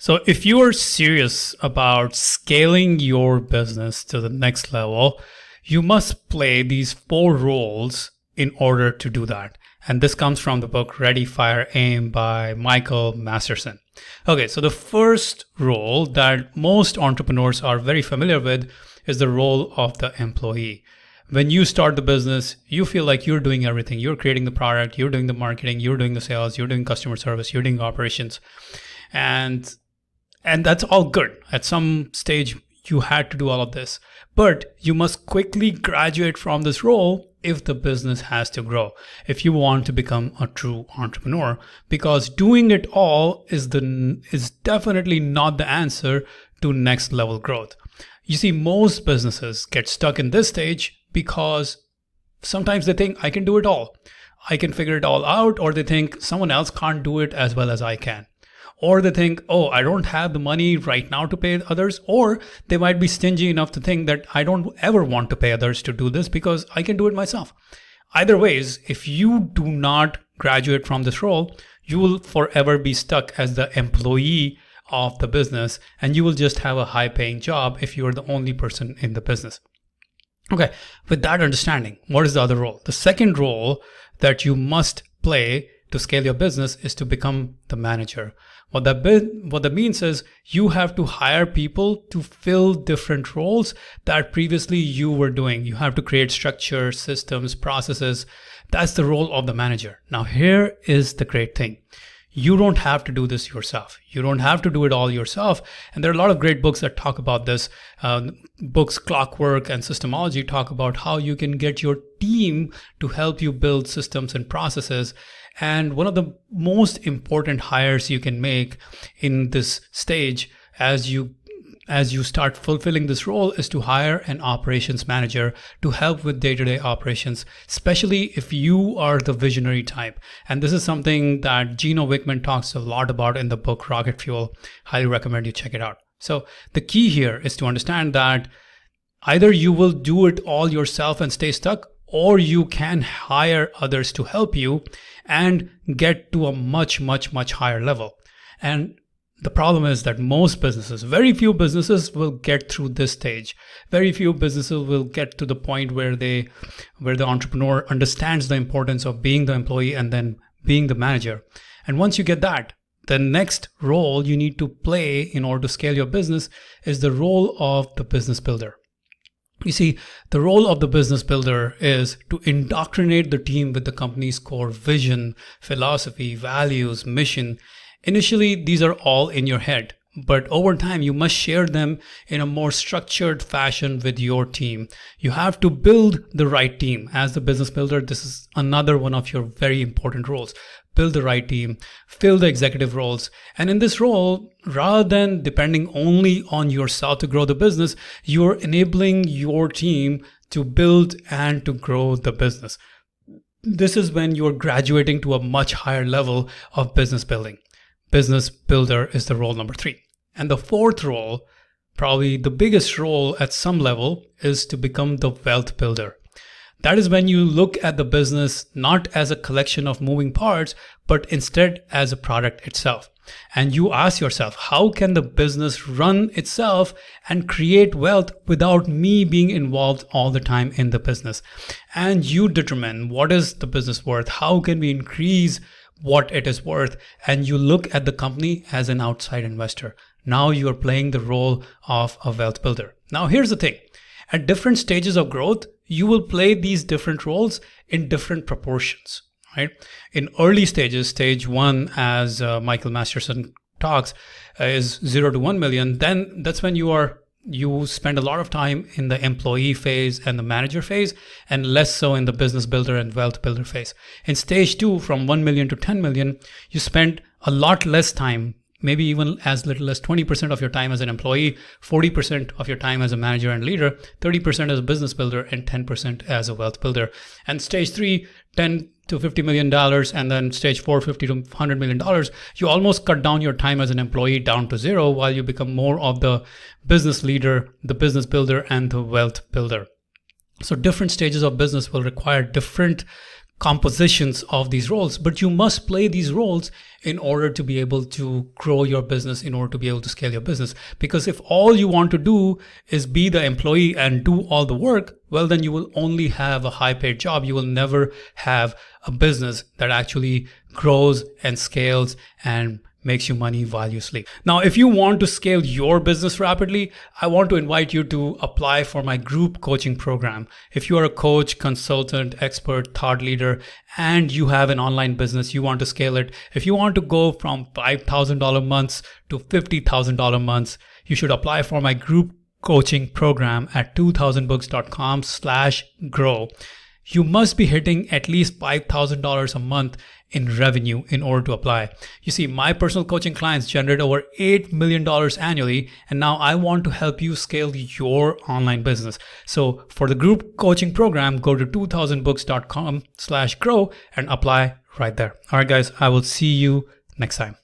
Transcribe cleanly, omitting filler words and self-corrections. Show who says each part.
Speaker 1: So if you are serious about scaling your business to the next level, you must play these 4 roles in order to do that. And this comes from the book Ready, Fire, Aim by Michael Masterson. Okay, so the first role that most entrepreneurs are very familiar with is the role of the employee. When you start the business, you feel like you're doing everything. You're creating the product, you're doing the marketing, you're doing the sales, you're doing customer service, you're doing operations. And that's all good. At some stage, you had to do all of this. But you must quickly graduate from this role if the business has to grow, if you want to become a true entrepreneur, because doing it all is definitely not the answer to next level growth. You see, most businesses get stuck in this stage because sometimes they think I can do it all. I can figure it all out, or they think someone else can't do it as well as I can. Or they think, oh, I don't have the money right now to pay others. Or they might be stingy enough to think that I don't ever want to pay others to do this because I can do it myself. Either ways, if you do not graduate from this role, you will forever be stuck as the employee of the business, and you will just have a high paying job if you are the only person in the business. Okay, with that understanding, what is the other role? The second role that you must play to scale your business is to become the manager. What that means is you have to hire people to fill different roles that previously you were doing. You have to create structure, systems, processes. That's the role of the manager. Now, here is the great thing. You don't have to do this yourself. You don't have to do it all yourself. And there are a lot of great books that talk about this. Books Clockwork and Systemology talk about how you can get your team to help you build systems and processes. And one of the most important hires you can make in this stage as you start fulfilling this role is to hire an operations manager to help with day-to-day operations, especially if you are the visionary type. And this is something that Gino Wickman talks a lot about in the book Rocket Fuel. Highly recommend you check it out. So the key here is to understand that either you will do it all yourself and stay stuck, or you can hire others to help you and get to a much, much, much higher level. And the problem is that most businesses, very few businesses will get through this stage. Very few businesses will get to the point where the entrepreneur understands the importance of being the employee and then being the manager. And once you get that, the next role you need to play in order to scale your business is the role of the business builder. You see, the role of the business builder is to indoctrinate the team with the company's core vision, philosophy, values, mission. Initially, these are all in your head, but over time, you must share them in a more structured fashion with your team. You have to build the right team. As the business builder, this is another one of your very important roles. Build the right team, fill the executive roles. And in this role, rather than depending only on yourself to grow the business, you're enabling your team to build and to grow the business. This is when you're graduating to a much higher level of business building. Business builder is the role number 3. And the fourth role, probably the biggest role at some level, is to become the wealth builder. That is when you look at the business not as a collection of moving parts, but instead as a product itself. And you ask yourself, how can the business run itself and create wealth without me being involved all the time in the business? And you determine what is the business worth? How can we increase what it is worth? And you look at the company as an outside investor. Now you are playing the role of a wealth builder. Now here's the thing. At different stages of growth, you will play these different roles in different proportions, right? In early stages, stage 1, as Michael Masterson talks, is 0 to 1 million. Then that's when you spend a lot of time in the employee phase and the manager phase, and less so in the business builder and wealth builder phase. In stage 2, from 1 million to 10 million, you spend a lot less time, maybe even as little as 20% of your time as an employee, 40% of your time as a manager and leader, 30% as a business builder, and 10% as a wealth builder. And stage 3, $10 to $50 million, and then stage 4, $50 to $100 million, you almost cut down your time as an employee down to 0 while you become more of the business leader, the business builder, and the wealth builder. So different stages of business will require different compositions of these roles, but you must play these roles in order to be able to grow your business, in order to be able to scale your business. Because if all you want to do is be the employee and do all the work, well, then you will only have a high paid job. You will never have a business that actually grows and scales and makes you money while you sleep. Now, if you want to scale your business rapidly, I want to invite you to apply for my group coaching program. If you are a coach, consultant, expert, thought leader, and you have an online business, you want to scale it. If you want to go from $5,000 months to $50,000 months, you should apply for my group coaching program at 2000books.com/grow. You must be hitting at least $5,000 a month in revenue in order to apply. You see, my personal coaching clients generate over $8 million annually, and now I want to help you scale your online business. So for the group coaching program, go to 2000books.com/grow and apply right there. All right, guys, I will see you next time.